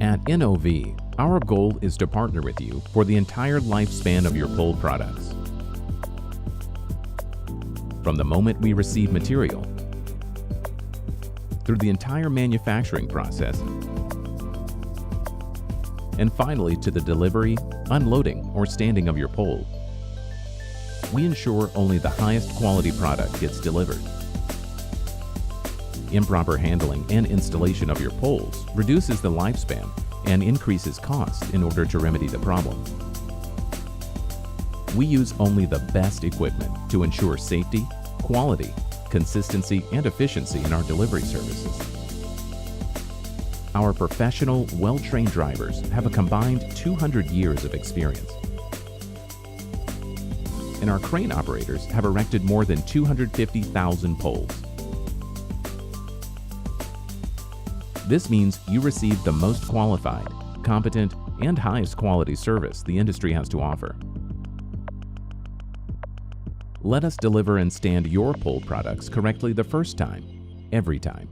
At NOV, our goal is to partner with you for the entire lifespan of your pole products. From the moment we receive material, through the entire manufacturing process, and finally to the delivery, unloading, or standing of your pole. We ensure only the highest quality product gets delivered. Improper handling and installation of your poles reduces the lifespan and increases cost in order to remedy the problem. We use only the best equipment to ensure safety, quality, consistency, and efficiency in our delivery services. Our professional, well-trained drivers have a combined 200 years of experience. And our crane operators have erected more than 250,000 poles. This means you receive the most qualified, competent, and highest quality service the industry has to offer. Let us deliver and stand your pole products correctly the first time, every time.